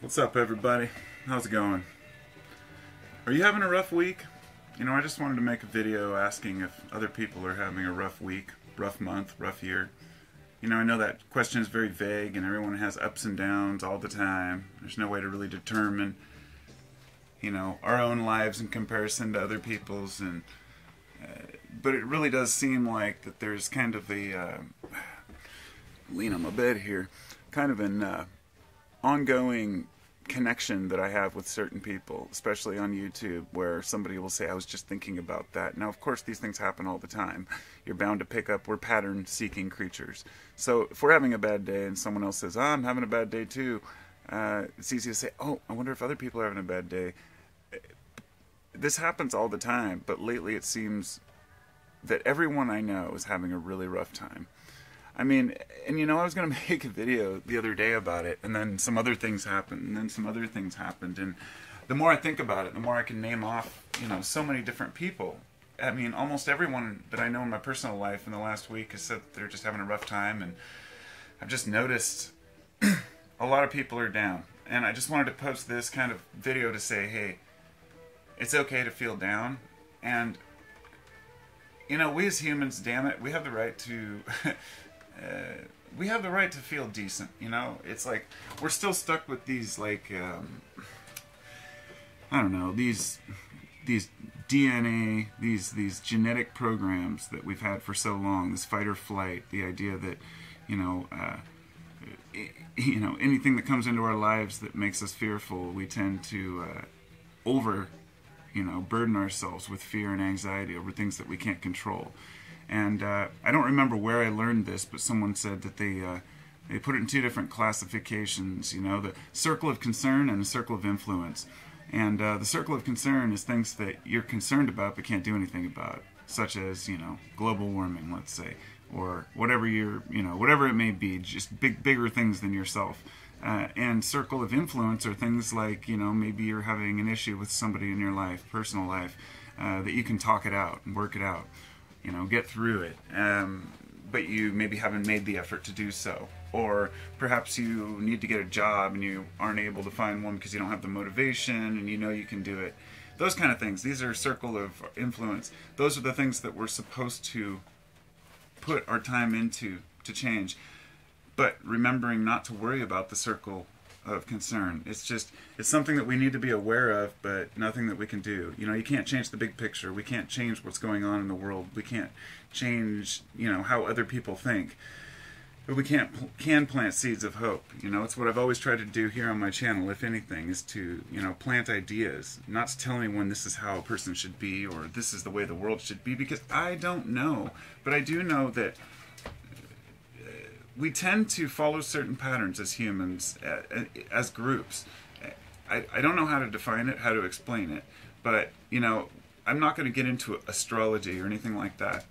What's up, everybody? How's it going? Are you having a rough week? I just wanted to make a video asking if other people are having a rough week, rough month, rough year. I know that question is very vague and everyone has ups and downs all the time. There's no way to really determine, our own lives in comparison to other people's. But it really does seem like that there's kind of a, lean on my bed here, kind of an ongoing connection that I have with certain people, especially on YouTube, where somebody will say, I was just thinking about that. Now, of course, these things happen all the time. You're bound to pick up, we're pattern-seeking creatures. So if we're having a bad day and someone else says, I'm having a bad day too, it's easy to say, oh, I wonder if other people are having a bad day. This happens all the time, but lately it seems that everyone I know is having a really rough time. I mean, and I was going to make a video the other day about it, and then some other things happened, and then some other things happened, and the more I think about it, the more I can name off, so many different people. I mean, almost everyone that I know in my personal life in the last week has said that they're just having a rough time, and I've just noticed a lot of people are down, and I just wanted to post this kind of video to say, hey, it's okay to feel down, and, we as humans, damn it, we have the right to... we have the right to feel decent, It's like we're still stuck with these, like, I don't know, these DNA, these genetic programs that we've had for so long. This fight or flight, the idea that, anything that comes into our lives that makes us fearful, we tend to burden ourselves with fear and anxiety over things that we can't control. And I don't remember where I learned this, but someone said that they put it in two different classifications, the circle of concern and the circle of influence. And the circle of concern is things that you're concerned about but can't do anything about, such as, global warming, let's say, or whatever whatever it may be, just bigger things than yourself. And circle of influence are things like, maybe you're having an issue with somebody in your life, personal life, that you can talk it out and work it out. Get through it, but you maybe haven't made the effort to do so. Or perhaps you need to get a job and you aren't able to find one because you don't have the motivation and you can do it. Those kind of things. These are circle of influence. Those are the things that we're supposed to put our time into to change. But remembering not to worry about the circle of concern. It's something that we need to be aware of, but nothing that we can do. You can't change the big picture. We can't change what's going on in the world. We can't change, how other people think. But we can plant seeds of hope. It's what I've always tried to do here on my channel, if anything, is to, plant ideas. Not to tell anyone this is how a person should be or this is the way the world should be, because I don't know. But I do know that we tend to follow certain patterns as humans, as groups. I don't know how to define it, how to explain it, but, I'm not going to get into astrology or anything like that.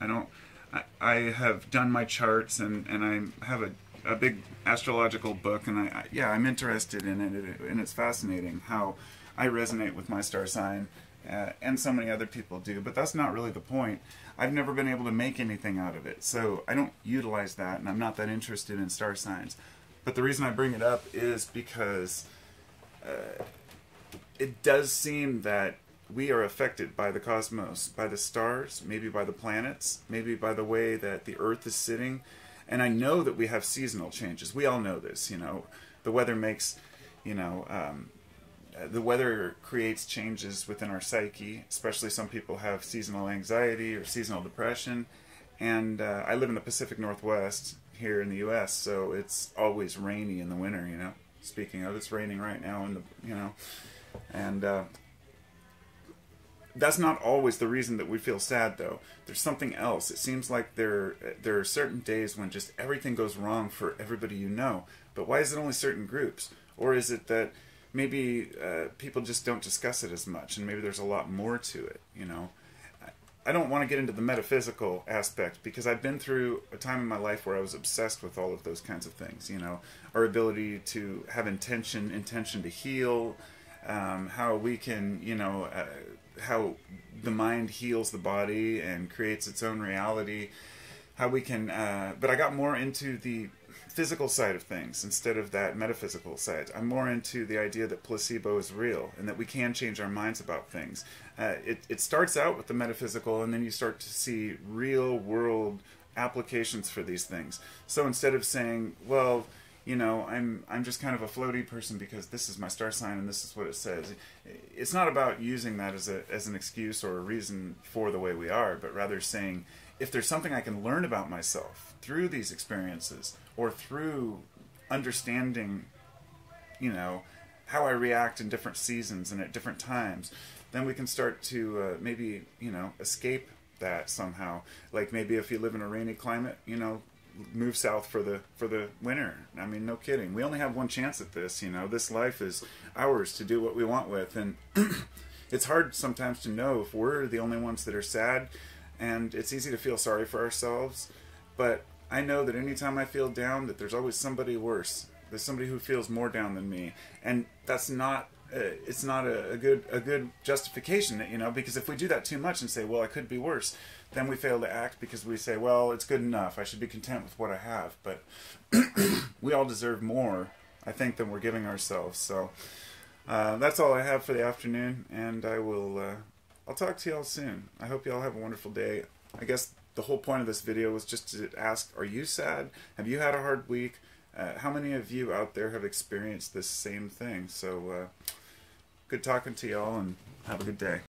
I have done my charts, and I have a big astrological book, and I'm interested in it, and it's fascinating how I resonate with my star sign, and so many other people do, but that's not really the point. I've never been able to make anything out of it, so I don't utilize that, and I'm not that interested in star signs. But the reason I bring it up is because it does seem that we are affected by the cosmos, by the stars, maybe by the planets, maybe by the way that the Earth is sitting. And I know that we have seasonal changes. We all know this, The weather makes, the weather creates changes within our psyche, especially some people have seasonal anxiety or seasonal depression. And I live in the Pacific Northwest here in the U.S., so it's always rainy in the winter, Speaking of, it's raining right now in the, and that's not always the reason that we feel sad, though. There's something else. It seems like there are certain days when just everything goes wrong for everybody you know. But why is it only certain groups? Or is it that maybe people just don't discuss it as much, and maybe there's a lot more to it, I don't want to get into the metaphysical aspect, because I've been through a time in my life where I was obsessed with all of those kinds of things, Our ability to have intention to heal, how we can, how the mind heals the body and creates its own reality, how we can, but I got more into the physical side of things instead of that metaphysical side. I'm more into the idea that placebo is real and that we can change our minds about things. It starts out with the metaphysical, and then you start to see real world applications for these things. So instead of saying, well, you know, I'm just kind of a floaty person because this is my star sign and this is what it says. It's not about using that as an excuse or a reason for the way we are, but rather saying, if there's something I can learn about myself through these experiences or through understanding, you know, how I react in different seasons and at different times, then we can start to maybe, you know, escape that somehow. Like maybe if you live in a rainy climate, you know, move south for the winter. I mean, no kidding. We only have one chance at this, you know. This life is ours to do what we want with, and it's hard sometimes to know if we're the only ones that are sad, and it's easy to feel sorry for ourselves, but I know that anytime I feel down, that there's always somebody worse. There's somebody who feels more down than me, and that's not it's not a good justification, you know, because if we do that too much and say, well, I could be worse, then we fail to act because we say, well, it's good enough. I should be content with what I have. But we all deserve more, I think, than we're giving ourselves. So that's all I have for the afternoon, and I'll talk to y'all soon. I hope y'all have a wonderful day. I guess the whole point of this video was just to ask, are you sad? Have you had a hard week? How many of you out there have experienced this same thing? So good talking to y'all, and have a good day.